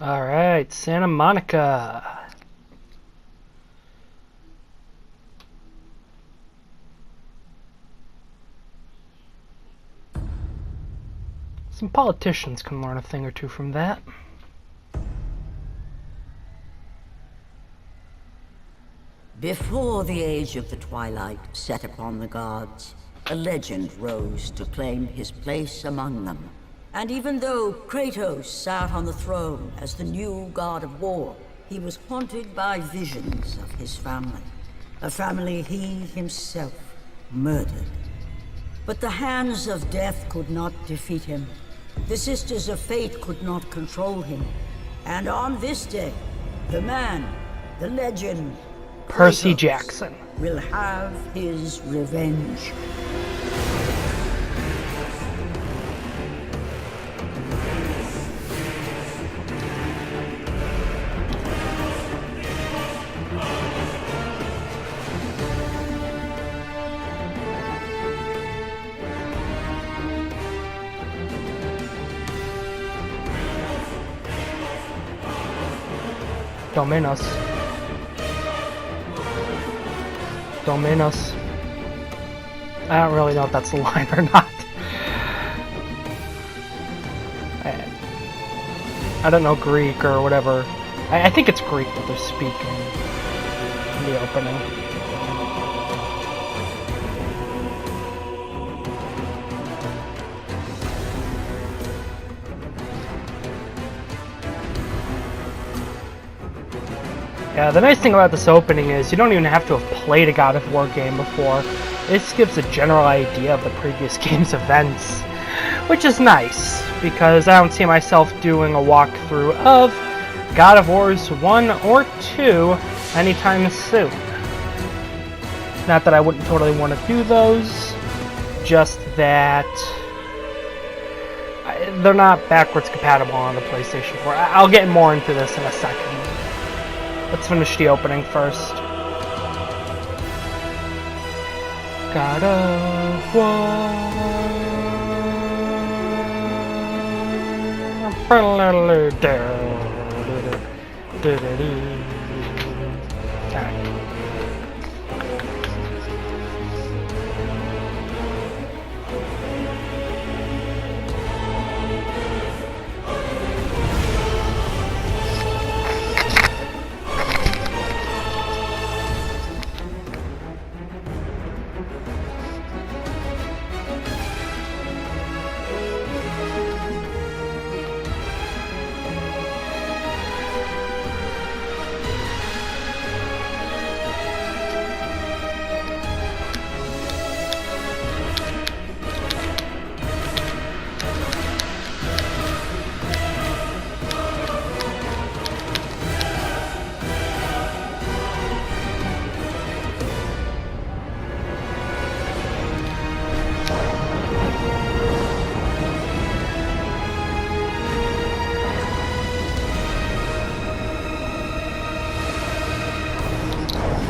Alright, Santa Monica. Some politicians can learn a thing or two from that. Before the age of the twilight set upon the gods, a legend rose to claim his place among them. And even though Kratos sat on the throne as the new god of war, he was haunted by visions of his family. A family he himself murdered. But the hands of death could not defeat him. The Sisters of Fate could not control him. And on this day, the man, the legend, Percy Kratos, Jackson will have his revenge. Dominos. Dominos. I don't really know if that's the line or not. I don't know Greek or whatever. I think it's Greek that they're speaking in the opening. Yeah, the nice thing about this opening is you don't even have to have played a God of War game before. This gives a general idea of the previous game's events, which is nice, because I don't see myself doing a walkthrough of God of Wars 1 or 2 anytime soon. Not that I wouldn't totally want to do those, just that they're not backwards compatible on the PlayStation 4. I'll get more into this in a second. Let's finish the opening first. God of War.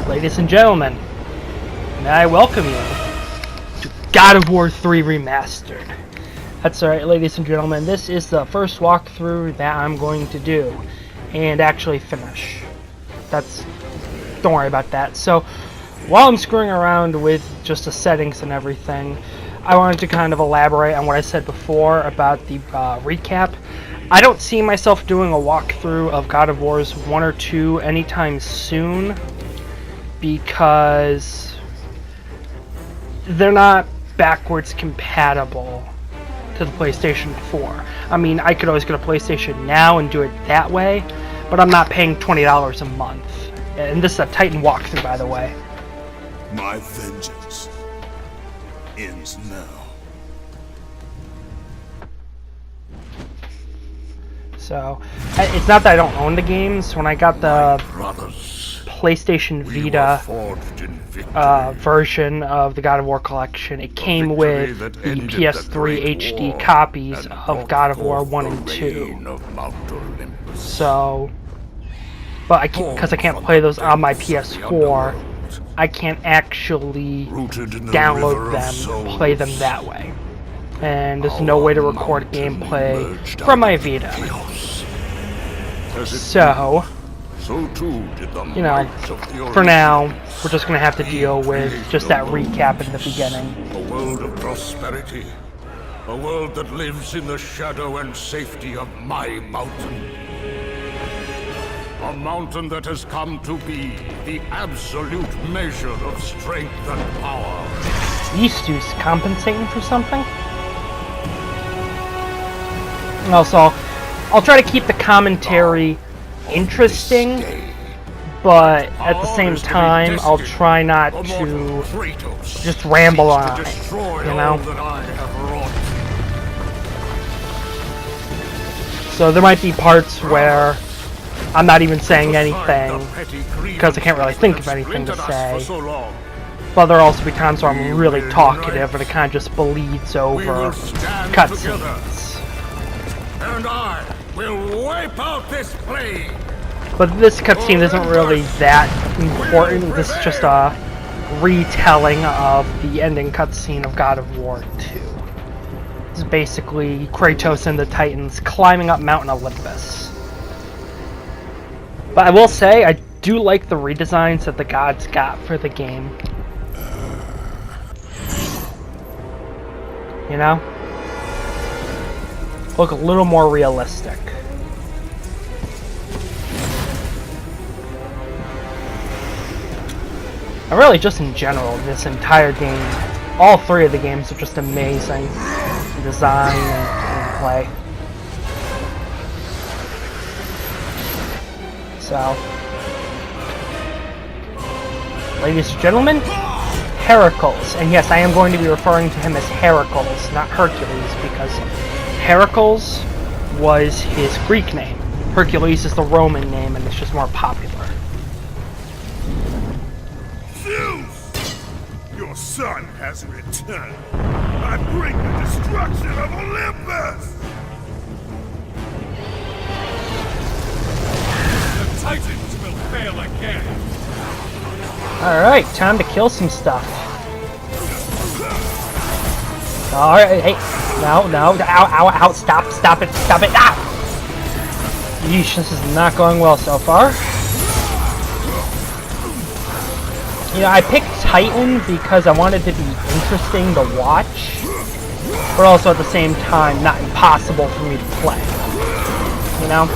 Ladies and gentlemen, may I welcome you to God of War 3 Remastered. That's right, ladies and gentlemen, this is the first walkthrough that I'm going to do and actually finish. Don't worry about that. So, while I'm screwing around with just the settings and everything, I wanted to kind of elaborate on what I said before about the recap. I don't see myself doing a walkthrough of God of Wars 1 or 2 anytime soon, because they're not backwards compatible to the PlayStation 4. I mean, I could always go to PlayStation Now and do it that way, but I'm not paying $20 a month. And this is a Titan walkthrough, by the way. My vengeance ends now. So, it's not that I don't own the games. When I got the Brothers, PlayStation Vita version of the God of War collection, it came with the PS3 HD copies of God of War 1 and 2. So, but I can't, because I can't play those on my PS4, I can't actually download them and play them that way. And there's no way to record gamerplay from my Vita. as it So, so too did the you know, might of the for now, Olympians. we're just gonna have to deal with just that recap in the beginning. A world of prosperity. A world that lives in the shadow and safety of my mountain. A mountain that has come to be the absolute measure of strength and power. These dudes compensating for something? And also, I'll try to keep the commentary interesting, but at the same time, I'll try not to just ramble on it, you know? So there might be parts where I'm not even saying anything because I can't really think of anything to say. But there'll also be times where I'm really talkative and it kind of just bleeds over cutscenes. And I will wipe out this plague. But this cutscene isn't really that important. This is just a retelling of the ending cutscene of God of War 2. This is basically Kratos and the Titans climbing up Mountain Olympus. But I will say, I do like the redesigns that the gods got for the game. You know? Look a little more realistic. And really, just in general, this entire game, all three of the games are just amazing in design and gameplay. So, ladies and gentlemen, Heracles. And yes, I am going to be referring to him as Heracles, not Hercules, because Heracles was his Greek name. Hercules is the Roman name, and it's just more popular. Zeus! Your son has returned. I bring the destruction of Olympus! The Titans will fail again. Alright, time to kill some stuff. Alright, hey, no, ow, stop it, ah! Yeesh, this is not going well so far. You know, I picked Titan because I wanted to be interesting to watch, but also at the same time, not impossible for me to play. You know?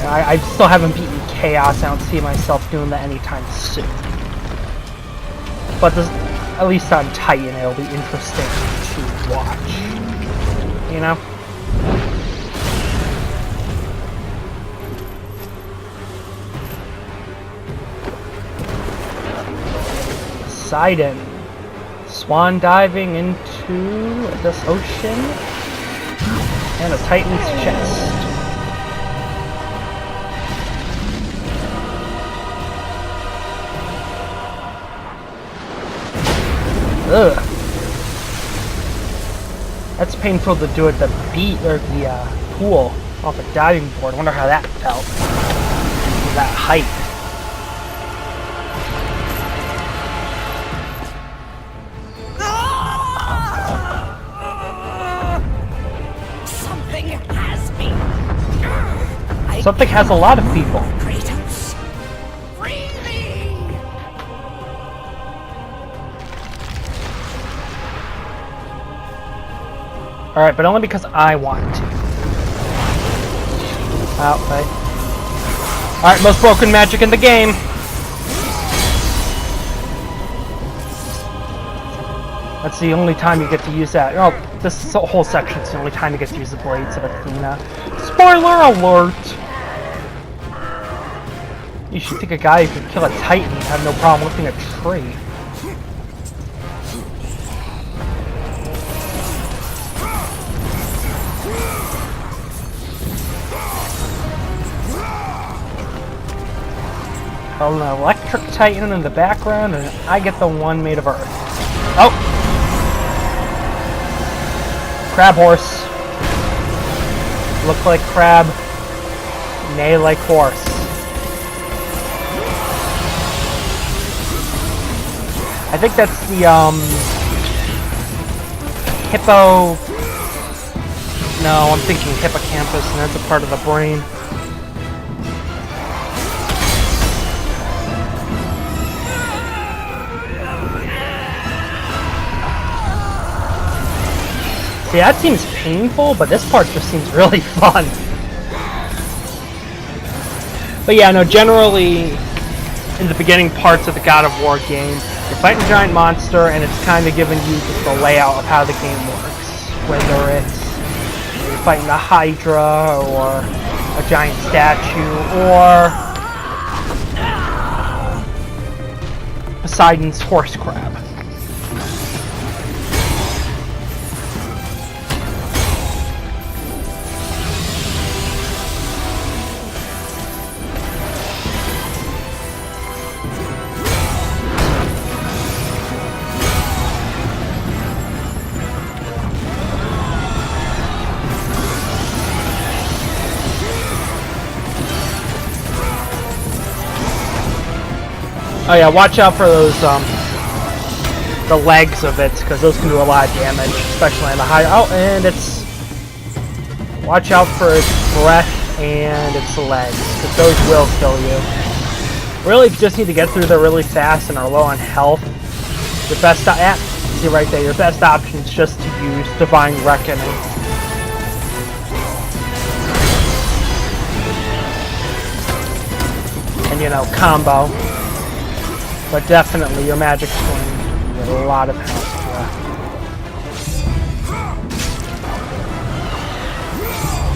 I still haven't beaten Chaos. I don't see myself doing that anytime soon. But this, at least on Titan, it'll be interesting to watch. You know? Poseidon. Swan diving into this ocean. And a Titan's chest. Ugh. That's painful to do at the beach or the pool off a diving board. I wonder how that felt. That height. Something has me. Something has a lot of people. Kratos, free me! Alright, but only because I want to. Oh, right. Alright, most broken magic in the game. That's the only time you get to use that. Oh, this whole section's the only time you get to use the blades of Athena. Spoiler alert! You should think a guy who could kill a Titan would have no problem lifting a tree. An electric Titan in the background, and I get the one made of earth. Oh! Crab horse. Look like crab, neigh like horse. I think that's the No, I'm thinking hippocampus, and that's a part of the brain. See, that seems painful, but this part just seems really fun. But yeah, no, generally, in the beginning parts of the God of War game, you're fighting a giant monster, and it's kind of giving you just the layout of how the game works. Whether it's you're fighting a Hydra, or a giant statue, or Poseidon's horse crab. Oh yeah, watch out for those, the legs of it, because those can do a lot of damage, especially on the high. Oh, and it's... Watch out for its breath and its legs, because those will kill you. Really just need to get through there really fast and are low on health. Your best... see right there, your best option is just to use Divine Reckoning. And, you know, combo. But definitely your magic's going to get a lot of health.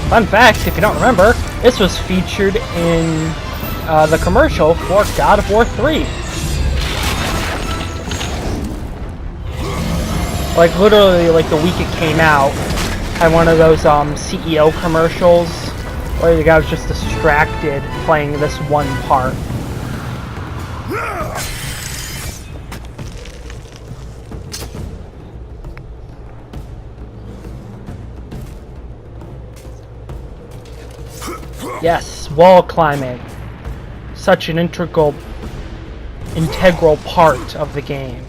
Fun fact, if you don't remember, this was featured in the commercial for God of War 3. Like literally like the week it came out, had one of those CEO commercials where the guy was just distracted playing this one part. Yes, wall climbing. Such an integral part of the game.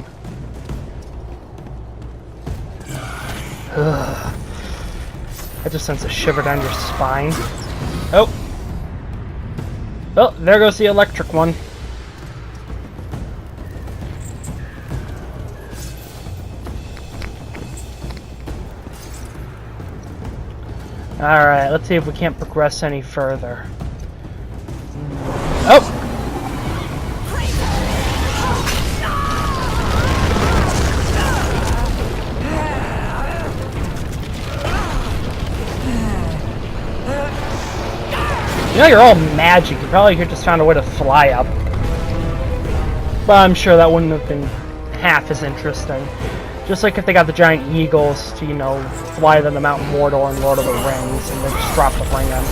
Ugh. I just sense a shiver down your spine. Oh! Oh, there goes the electric one. Alright, let's see if we can't progress any further. Oh! You know, you're all magic. You probably could just found a way to fly up. But I'm sure that wouldn't have been half as interesting. Just like if they got the giant eagles to, you know, fly them to Mount Mordor in Lord of the Rings and then just drop the ring on.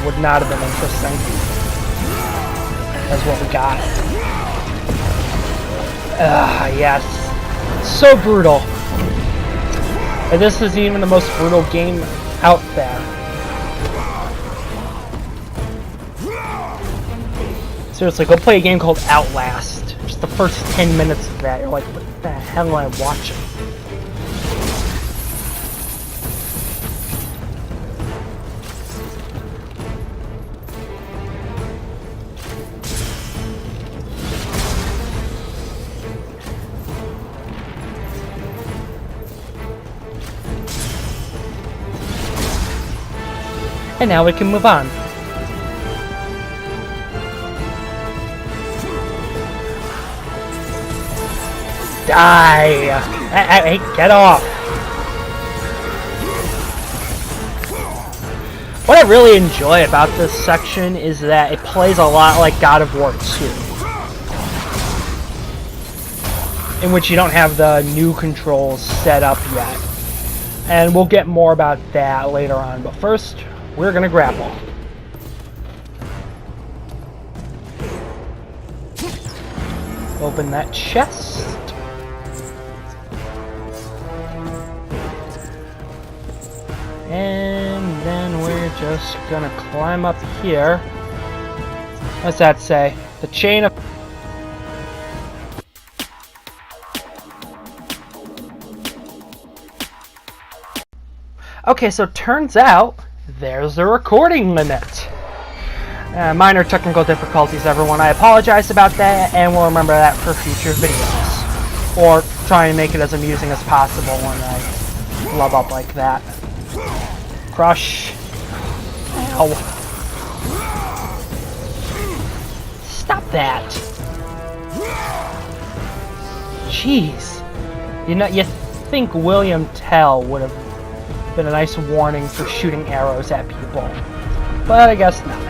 Would not have been interesting. That's what we got. Yes. So brutal. And this is even the most brutal game out there. Seriously, go play a game called Outlast. Just the first 10 minutes of that, you're like, what the hell am I watching? And now we can move on. Die! Hey, get off! What I really enjoy about this section is that it plays a lot like God of War 2. In which you don't have the new controls set up yet. And we'll get more about that later on, but first, we're gonna grapple. Open that chest. And then we're just gonna climb up here. What's that say? The chain of... Okay, so turns out there's a recording limit. Minor technical difficulties, everyone. I apologize about that, and we'll remember that for future videos. Or try and make it as amusing as possible when I flub up like that. Crush. Ow. Stop that. Jeez. You think William Tell would have been a nice warning for shooting arrows at people. But I guess not.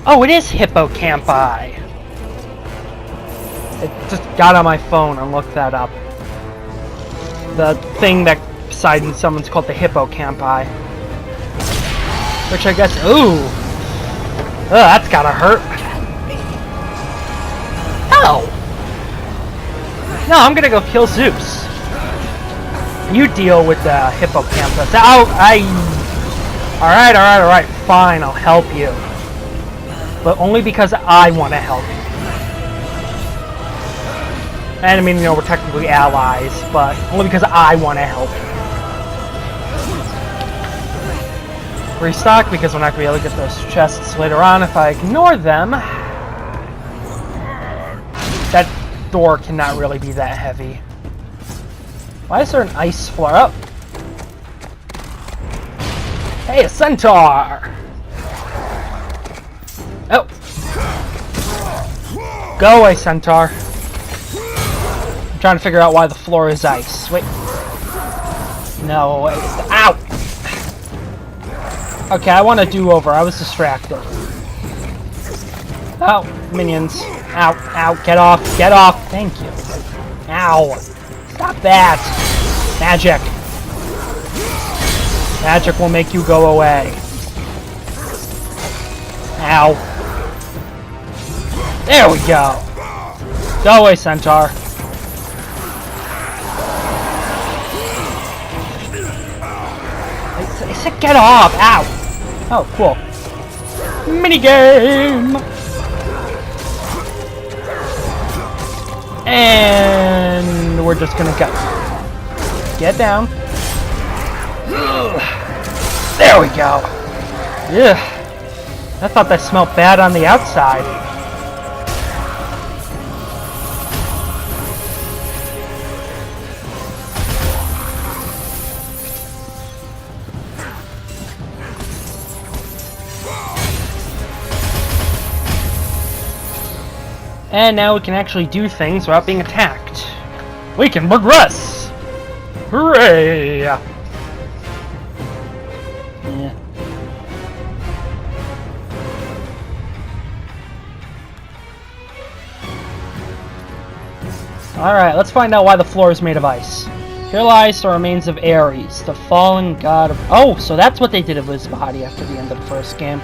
Oh, it is hippocampi. It just got on my phone and looked that up. The thing that beside someone's called the hippocampi. Which I guess, ooh. Ugh, that's gotta hurt. Oh! No, I'm gonna go kill Zeus. You deal with the hippocampus. Ow, Alright, fine, I'll help you. But only because I want to help you. And I mean, you know, we're technically allies, but only because I want to help you. Restock, because we're not going to be able to get those chests later on if I ignore them. That door cannot really be that heavy. Why is there an ice floor? Oh! Hey, a centaur! Oh! Go away, centaur. I'm trying to figure out why the floor is ice. Wait. No, wait. Ow! Okay, I want a do-over. I was distracted. Oh, minions. Ow, ow, get off, get off. Thank you. Ow. Stop that. Magic. Magic will make you go away. Ow. There we go. Go away, centaur. I said get off. Ow. Oh, cool. Minigame. And we're just gonna go. Get down. There we go. Ugh. I thought that smelled bad on the outside. And now we can actually do things without being attacked. We can progress! Hooray! Yeah. Alright, let's find out why the floor is made of ice. Here lies the remains of Ares, the fallen god of... Oh, so that's what they did of his body after the end of the first game.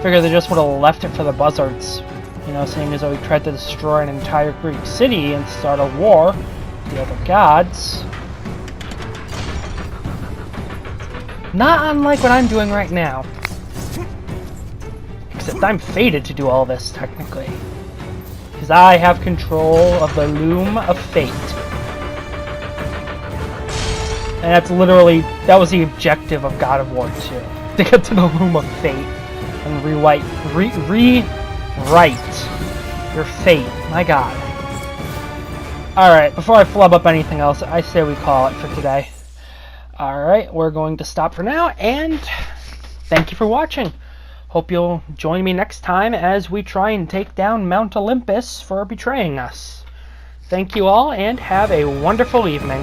Figure they just would have left it for the buzzards. You know, seeing as though he tried to destroy an entire Greek city and start a war with the other gods. Not unlike what I'm doing right now. Except I'm fated to do all this, technically. Because I have control of the Loom of Fate. And that's literally, that was the objective of God of War 2. To get to the Loom of Fate and rewrite your fate. My god. Alright, before I flub up anything else, I say we call it for today. Alright, we're going to stop for now, and thank you for watching. Hope you'll join me next time as we try and take down Mount Olympus for betraying us. Thank you all, and have a wonderful evening.